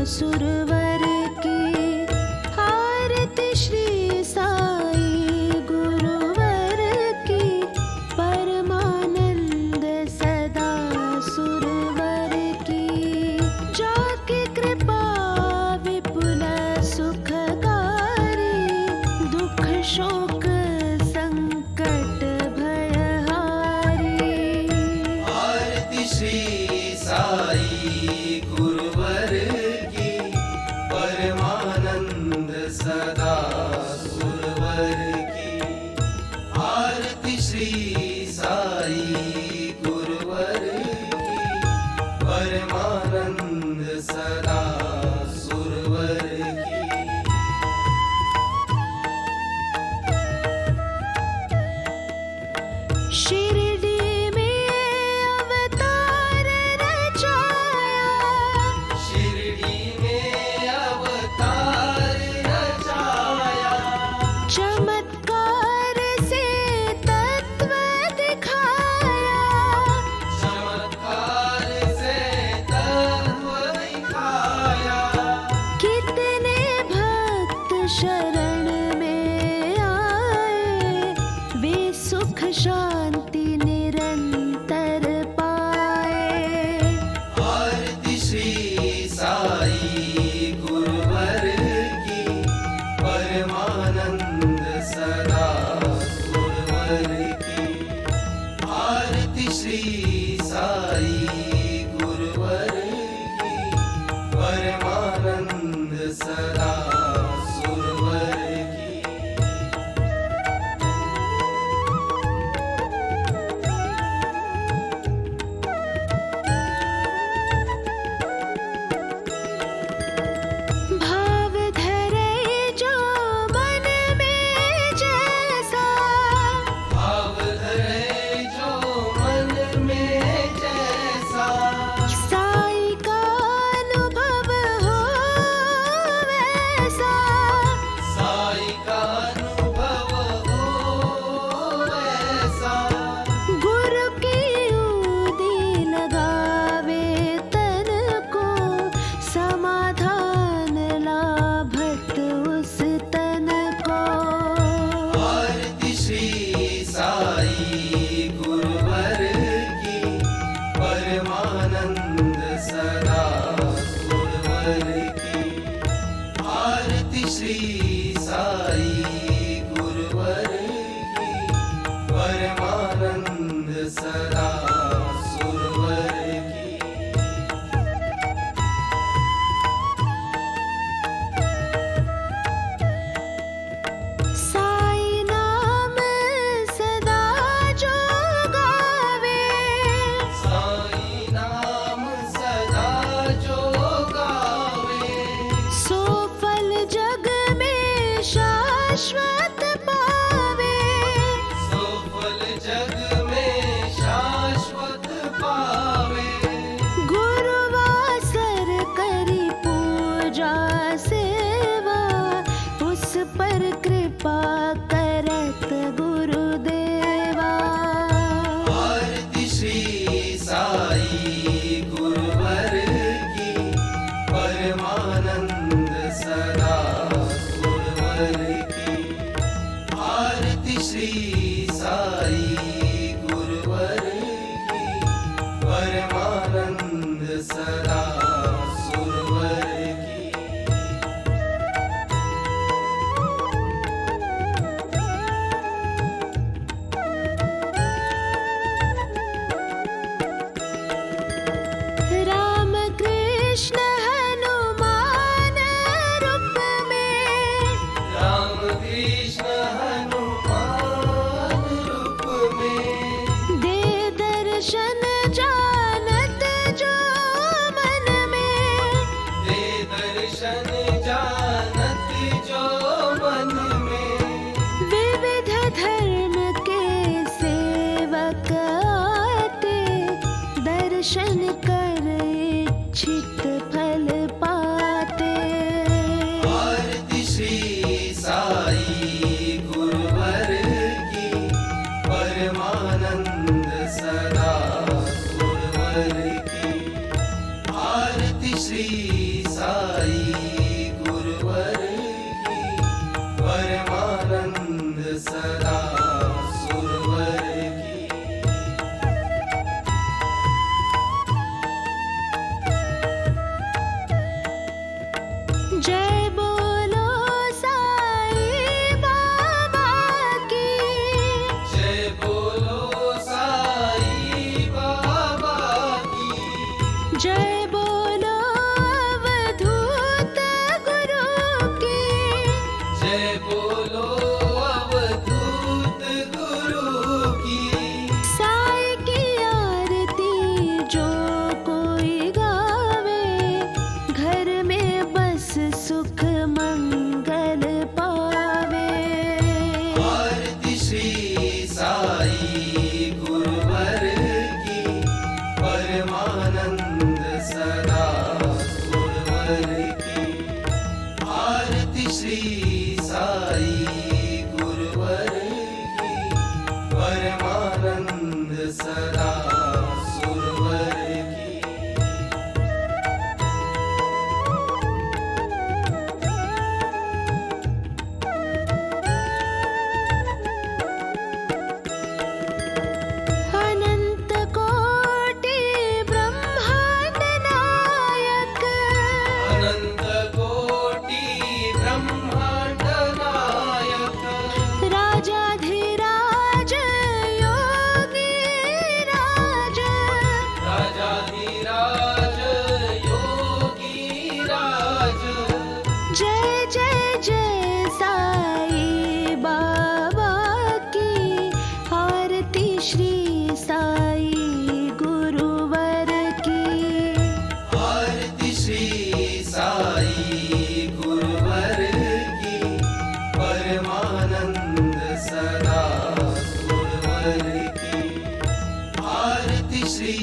सुरवर की आरती श्री साई गुरुवर की परमानंद सदा सुरवर की जाकी कृपा विपुल सुखकारी दुख शोक संकट भयहारी। आरती श्री साई गुरुवर की परमानंद सदा सुरवर की आरती श्री साई गुरुवर की परमानंद सदा सुरवर की। शिरडी में अवतार रचाया, शिरडी में अवतार रचाया, चमत्कार से तत्व दिखाया, चमत्कार से तत्व दिखाया। कितने भक्त शरण में आए वे सुख शांति निरंतर पाए। आरती श्री साई गुरुवर की परमानंद सदा सुरवर की आरती श्री साई गुरुवर की परमानंद सदा सुरवर की। भाव धरे जो मन में जैसा, भाव धरे जो मन में जैसा, साई का अनुभव हो वैसा। साई का अनुभव हो ऐसा। गुरु की उदी लगावे तन को, समाधान लाभत उस तन को। आरती श्री साई गुरुवर की परमानंद सदा सुरवर की आरती श्री साई गुरुवर की परमानंद सदा सुरवर की। साई नाम सदा जो गावे, साई नाम सदा जो गावे, सो फल जग में शाश्वत पावे। सो फल जग में शाश्वत पावे। गुरुवासर करी पूजा सेवा, उस पर कृपा करत गुरुदेवा। आरती श्री साई गुरुवर की परमानंद सदा सुरवर की आरती श्री साई गुरुवर की परमानंद सदा सुरवर की। राम कृष्ण हनुमान रूप में, राम कृष्ण हनुमान रूप में दे दर्शन जानत जो मन में। दे दर्शन जानत जो मन में। विविध धर्म के सेवक आते, दर्शन कर इच्छित फल पाते। आरती श्री साई गुरुवर की परमानंद सदा सुरवर की आरती श्री साई गुरुवर की, परमानंद सदा सुरवर की। जय बोलो साई बाबा की, जय बोलो साई बाबा की, जय बोलो अवधूत गुरु की, जय बोलो अवधूत गुरु की। साई की आरती जो कोई गावे, घर में बस सुख मंगल पावे। आरती श्री साई गुरुवर की, परमानंद सदा सुरवर की। आरती श्री साई गुरुवर की, परमानंद सदा सुरवर की। अनंत कोटि ब्रह्मांड नायक, अनंत कोटि ब्रह्मांड नायक, राजाधिराज योगी राज, राजाधिराज योगी राज। जय जय जय साई बाबा की, आरती श्री साई गुरुवर की। आरती श्री साई गुरुवर की, परमानंद सदा सुरवर की। आरती श्री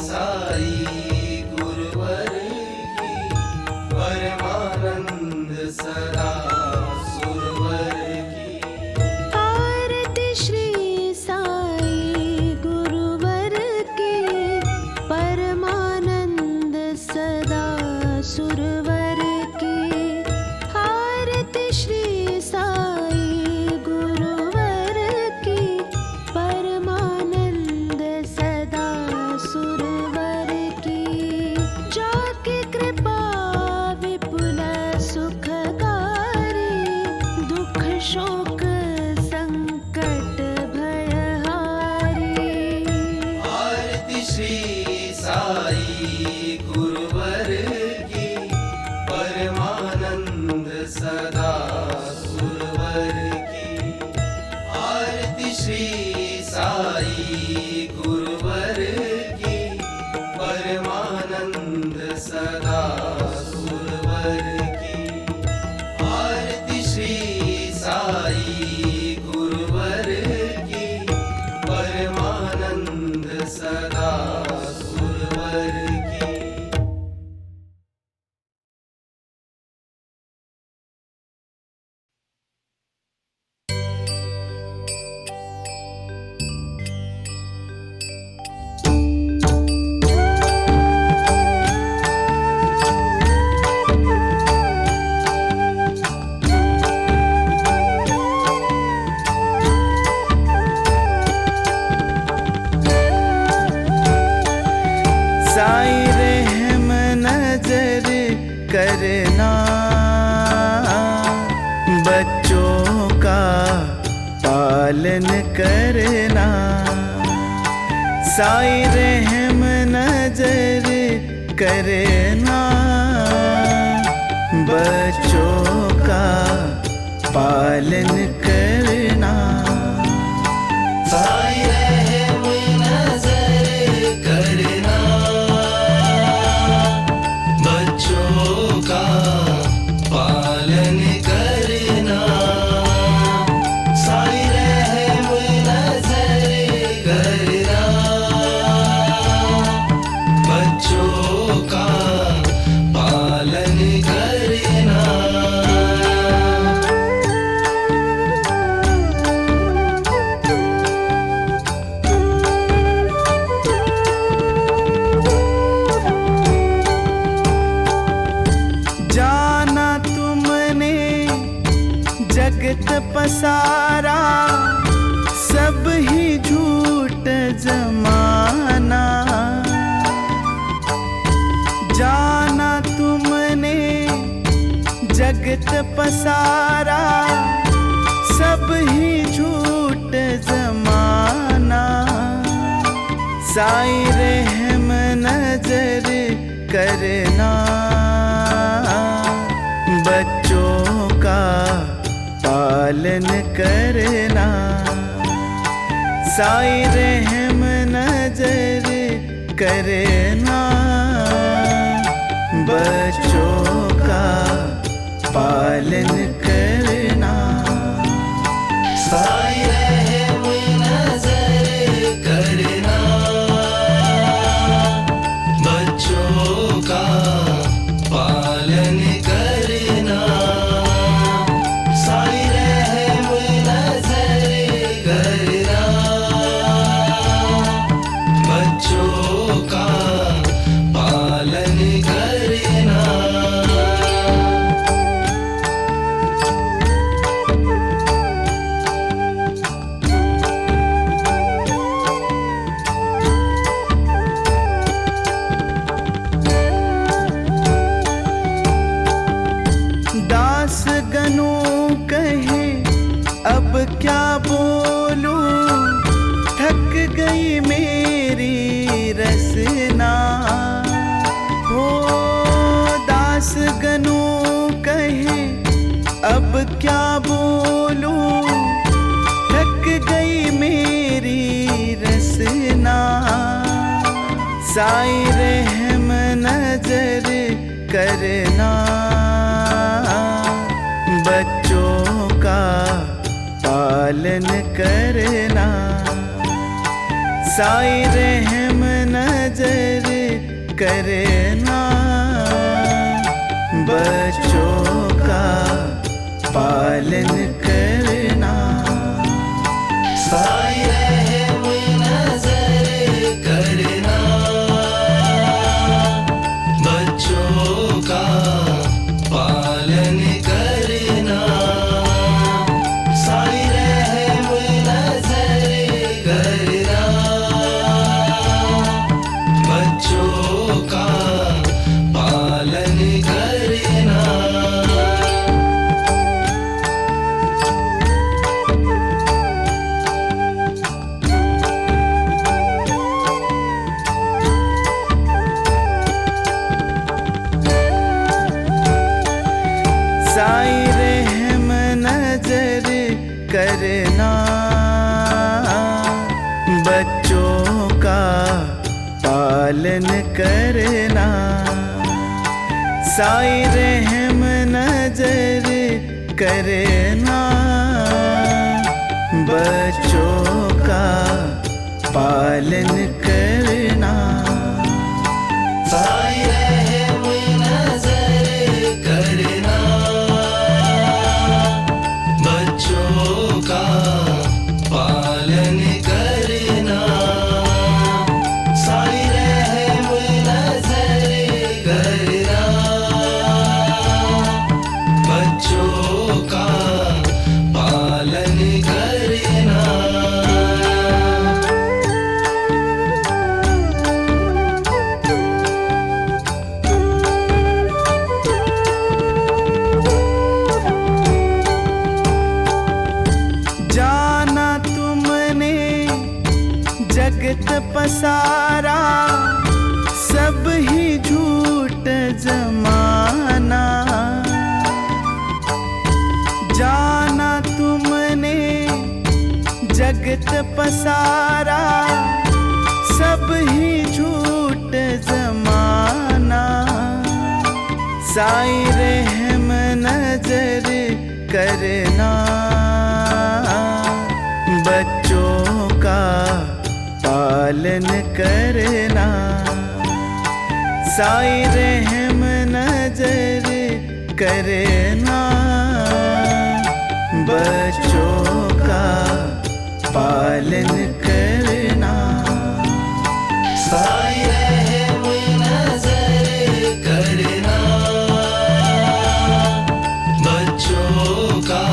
साई गुरुवर की, परमानंद सदा सुरवर की। आरती श्री साई गुरुवर की, परमानंद सदा सुरवर की। आरती श्री साई गुरुवर की, परमानंद सदा सुरवर की। जाकी कृपा विपुल सुखकारी, दुख शोक संकट भयहारी। आरती श्री साई गुरुवर की, परमानंद सदा सुरवर की। आरती श्री साई गुरुवर की, परमानंद सदा सुरवर की। आरती श्री साई गुरुवर की, परमानंद सदा सुरवर की। साई रहम नजर करना, बच्चों का पालन करना। साई रहम नजर करना, बच्चों का पालन करना। साई रहम नजर करना, बच्चों का पालन करना। साई रहम नजर करना, बच्चों का पालन करना। जगत पसारा सब ही झूठ जमाना। जाना तुमने जगत पसारा सब ही झूठ जमाना। साईं रहम नजर करना, बच्चों का पालन करना। साईं रहम नजर करना, बच्चों का पालन करना। साईं रहम नजर करना, बच्चों का पालन करना। साईं रहम नजर करना, बच्चों का पालन करना। दास गनों कहे अब क्या बोलूं, थक गई मेरी रसना। हो दास गनों कहे अब क्या बोलूं, थक गई मेरी रसना। साईं रहम नजर करना, बच्चों का पालन करना। साईं रहम नजर करना, बच्चों का पालन करना। साईं रहम नजर करना, बच्चों का पालन करना। साईं रहम नजर करना, बच्चों का पालन करना। साईं रहम नजर करना, बच्चों का पालन करना। साईं रहम नजर करना, बच्चों का पालन करना। साईं रहम नजर करना, बच्चों का पालन करना। साईं रहम नजर करना, बच्चों का पालन करना। जाना तुमने जगत पसारा सब ही झूठ जमाना। जाना तुमने जगत पसारा सब ही झूठ जमाना। साईं रहम नजर करना, बच्चों का पालन करना। साईं रहम नजर करना, बच्चों का पालन करना। साईं रहम नजर करना, बच्चों का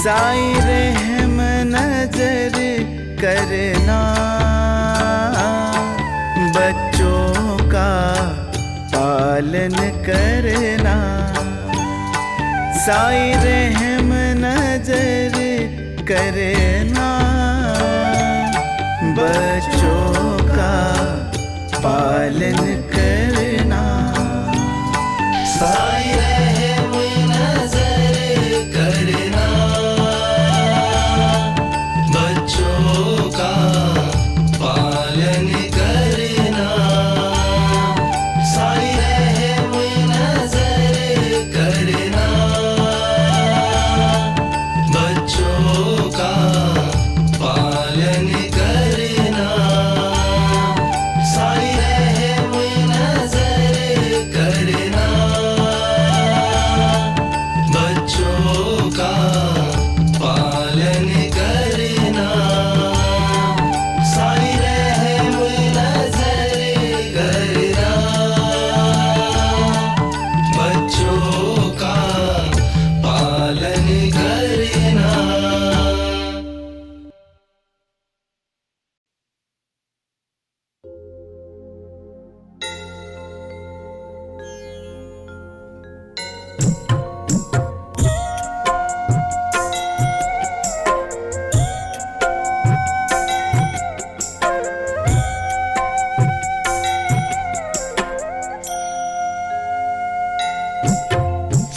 साई रहम नजर करना, बच्चों का पालन करना। साई रहम नजर करना, बच्चों का पालन करना। साई रहम नजर करना, बच्चों का पालन करना। साई रहम नजर करना, बच्चों का पालन करना। साई रहम नजर करना, बच्चों का पालन करना। साई रहम नजर करना, बच्चों का पालन करना।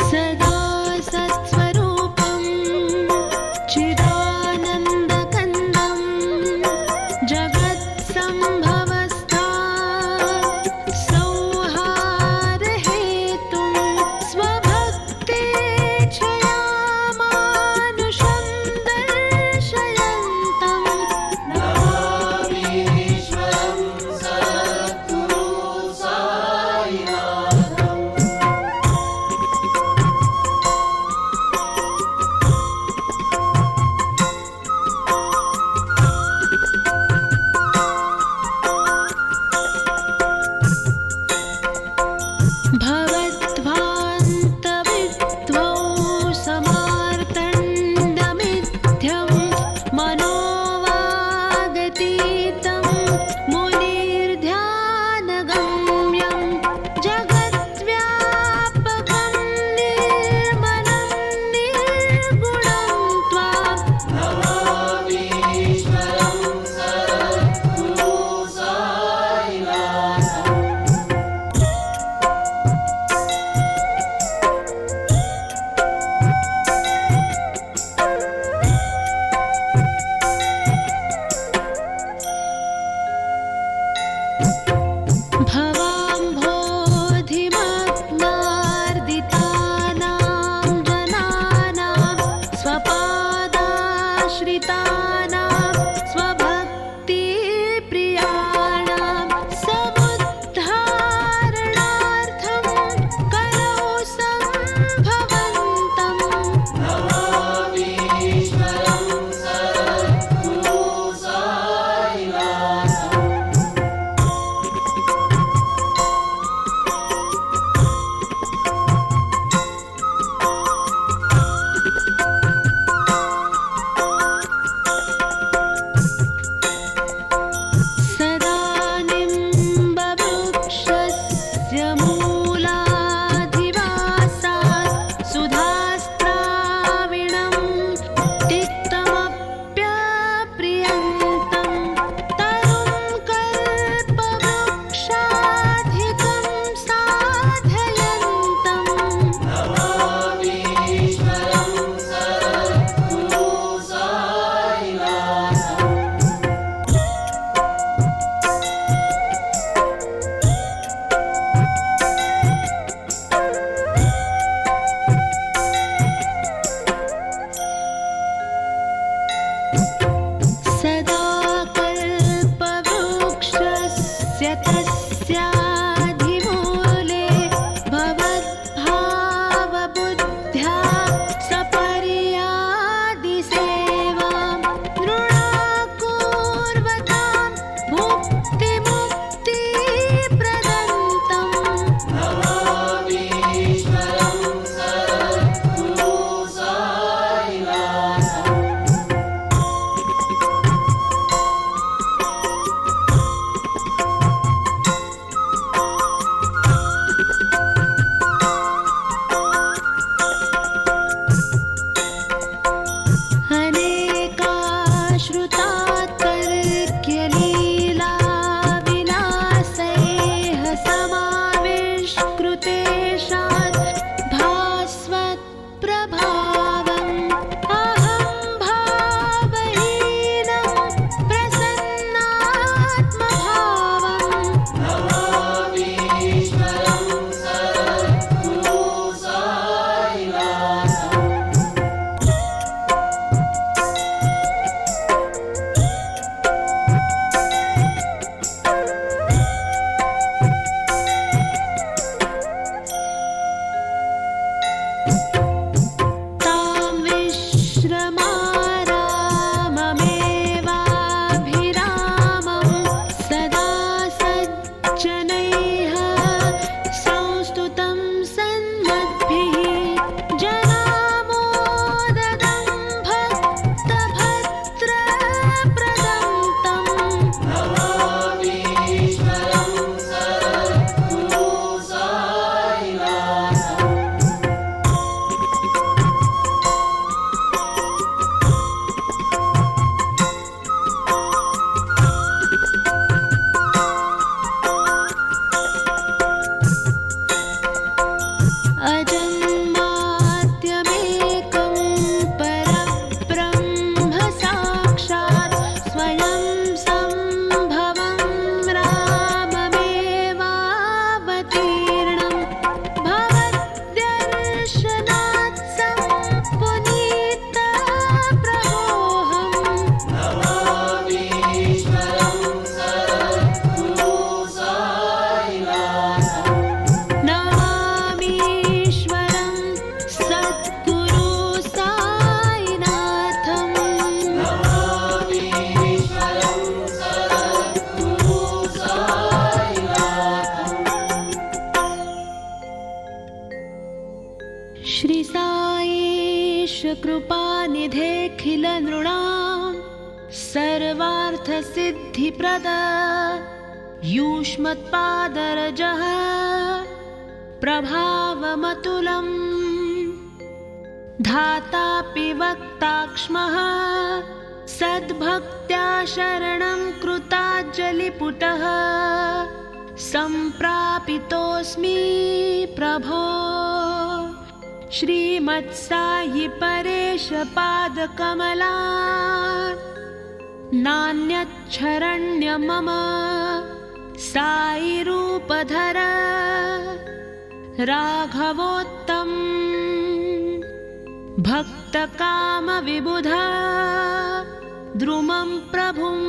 सदा सत्स्वरूपं चिदानन्दकन्दं जगत्सम्भवस्था संहारहेतुं स्वभक्तेच्छयामानुषं दर्शयन्तं नमामीश्वरं सद्गुरु साईनाथम्। भवद्भान्तविद्वौ समार्तण्डमिथ्यं मनोवागतीतं मुनिर्ध्यानगम्यं जगद्व्यापकं निर्मलं निर्गुणं त्वां नमामीश्वरं सद्गुरु साईनाथम्। भवाम्भोधिमग्नार्दितानां जनानां स्वपादाश्रितानां स्वभक्तिप्रियाणां समुद्धारणार्थं करौ सम्भवन्तं नमामीश्वरं सद्गुरु साईनाथम्। कृपानिधेऽखिलनृणां सर्वार्थसिद्धिप्रद युष्मत्पादरजः प्रभावमतुलम् धातापि वक्ताक्ष्मः सद्भक्त्या शरणं कृताञ्जलिपुटः सम्प्रापितोऽस्मि प्रभो श्रीमत्सायि परेश पादकमला नान्यच्छरण्य मम साई रूपधर राघवोत्तम भक्तकामविबुध द्रुमं प्रभुं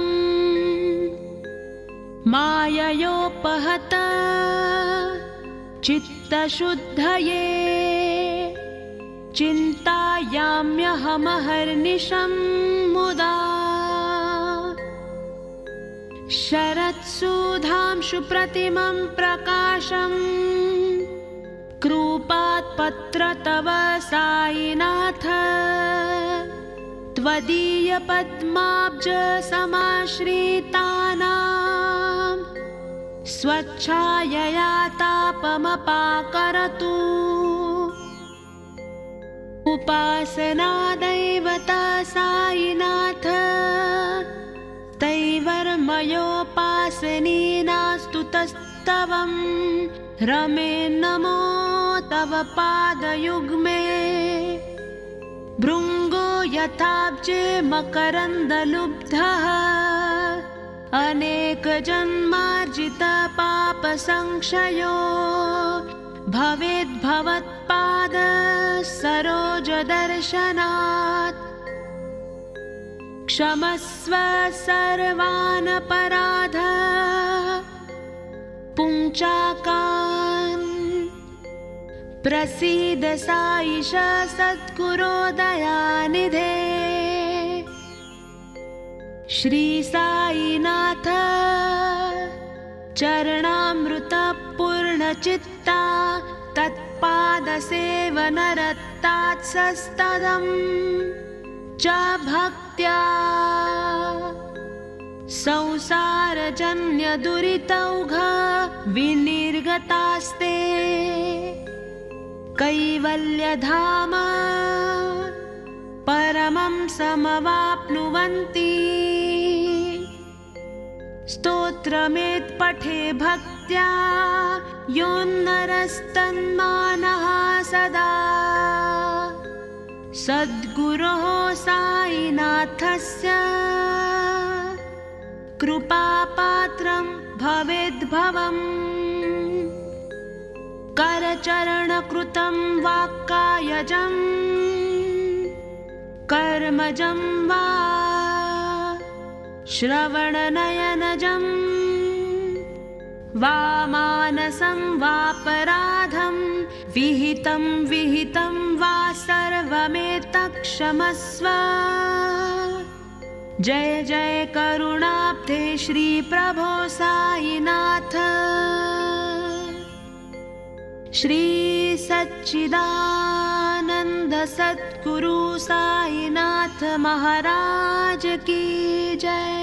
माययोपहत चित्तशुद्धये चिन्तायाम्यहमहर्निशं मुदा शरत्सुधांशुप्रतिमं प्रकाशं कृपात्पत्र तव साईनाथ त्वदीयपद्माब्ज समाश्रितानां स्वच्छायया तापमपाकरतु उपासना दैवता साईनाथ तैवर्मयोपासनीनास्तुतस्तवं रमे नमो तव पादयुग्मे भृङ्गो यथाब्जे मकरन्दलुब्धः अनेकजन्मार्जितपापसंक्षयो भवेद्भवत्पाद सरोजदर्शनात् क्षमस्व सर्वान् अपराध पुंचाकान् प्रसीद साईश सद्गुरो दयानिधे श्री साईनाथ चरणामृतपूर्णचित्ता तत्पादसेवनरतात्सस्तदं च भक्त्या संसारजन्यदुरितौघ विनिर्गतास्ते कैवल्यधाम परमं समवाप्नुवन्ति स्तोत्रमेत्पठे भक्त्या योन्नरस्तन्मानः सदा सद्गुरोः साईनाथस्य कृपापात्रं भवेद्भवम् करचरणकृतं वाक्कायजं कर्मजं वा श्रवणनयनजं वा मानसं वापराधं विहितं वा सर्वमेतत्क्षमस्व जय जय करुणाब्धे श्री प्रभो साईनाथ श्री सच्चिदानंद सद्गुरु साईनाथ महाराज की जय।